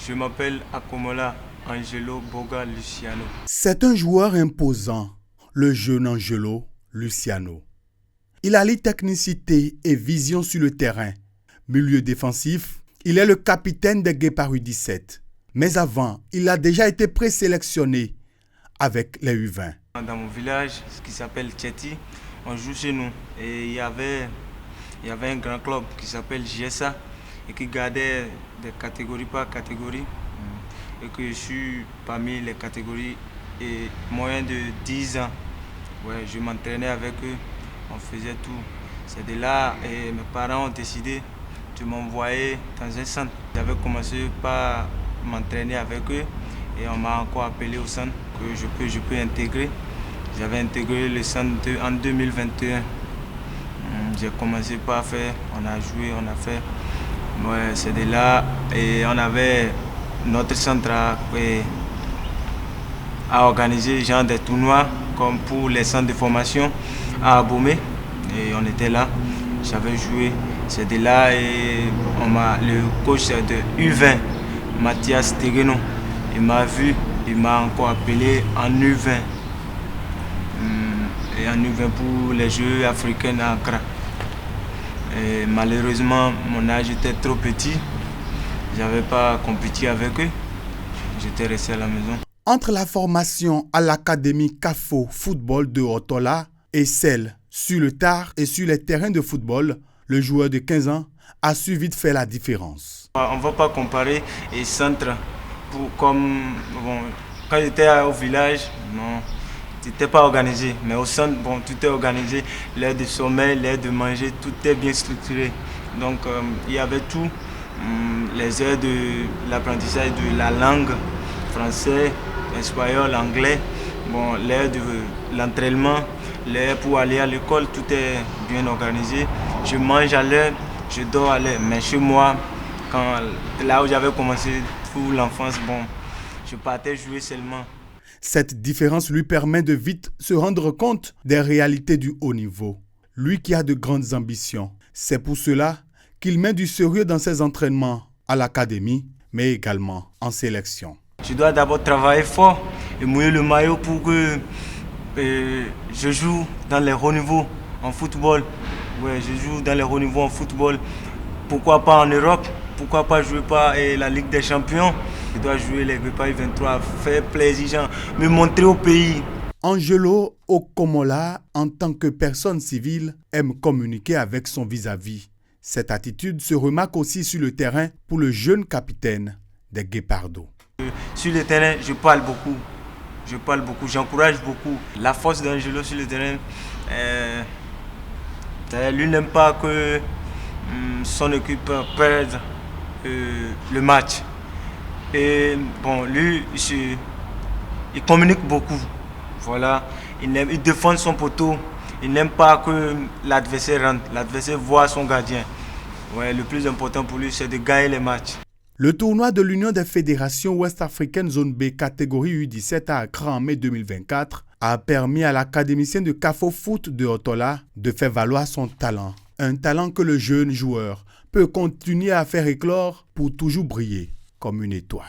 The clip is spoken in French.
Je m'appelle Akomola Angelo Boga Luciano. C'est un joueur imposant, le jeune Angelo Luciano. Il allie technicité et vision sur le terrain. Milieu défensif, il est le capitaine des Guépards U17. Mais avant, il a déjà été présélectionné avec les U20. Dans mon village, ce qui s'appelle Tcheti, on joue chez nous. Et il y avait un grand club qui s'appelle JSA et qui gardait des catégories par catégorie. Et que je suis parmi les catégories et moins de 10 ans. Ouais, je m'entraînais avec eux, on faisait tout. C'est de là et mes parents ont décidé de m'envoyer dans un centre. J'avais commencé par m'entraîner avec eux et on m'a encore appelé au centre que je peux intégrer. J'avais intégré le centre en 2021. J'ai commencé par faire, on a joué, on a fait. Ouais, c'est de là et on avait notre centre a organisé genre des tournois comme pour les centres de formation à Abomey et on était là, j'avais joué, c'est de là et le coach de U20, Mathias Tegueno, il m'a vu, il m'a encore appelé en U20 et en U20 pour les Jeux africains à Accra. Et malheureusement mon âge était trop petit. Je n'avais pas compéti avec eux. J'étais resté à la maison. Entre la formation à l'académie CAFO Football de Otola et celle sur le tard et sur les terrains de football, le joueur de 15 ans a su vite faire la différence. On ne va pas comparer les centres quand j'étais au village, non, c'était pas organisé. Mais au centre, tout est organisé. L'air de sommeil, l'air de manger, tout est bien structuré. Donc il y avait tout. Les heures de l'apprentissage de la langue, français, espagnol, anglais, l'heure de l'entraînement, l'heure pour aller à l'école, tout est bien organisé. Je mange à l'heure, je dors à l'heure. Mais chez moi, là où j'avais commencé pour l'enfance, je partais jouer seulement. Cette différence lui permet de vite se rendre compte des réalités du haut niveau. Lui qui a de grandes ambitions. C'est pour cela qu'il met du sérieux dans ses entraînements à l'académie, mais également en sélection. Je dois d'abord travailler fort et mouiller le maillot pour que je joue dans les hauts niveaux en football. Ouais, je joue dans les hauts niveaux en football. Pourquoi pas en Europe? Pourquoi pas jouer par la Ligue des Champions? Je dois jouer les Guépards U23, faire plaisir, me montrer au pays. Angelo Okomola, en tant que personne civile, aime communiquer avec son vis-à-vis. Cette attitude se remarque aussi sur le terrain pour le jeune capitaine des Guépardos. Sur le terrain, je parle beaucoup, j'encourage beaucoup. La force d'Angelo sur le terrain, lui n'aime pas que son équipe perde le match. Et lui, il communique beaucoup. Voilà, il défend son poteau. Il n'aime pas que l'adversaire rentre. L'adversaire voit son gardien. Ouais, le plus important pour lui, c'est de gagner les matchs. Le tournoi de l'Union des fédérations ouest-africaines zone B catégorie U17 à Accra en mai 2024 a permis à l'académicien de CAFO Foot de Otola de faire valoir son talent. Un talent que le jeune joueur peut continuer à faire éclore pour toujours briller comme une étoile.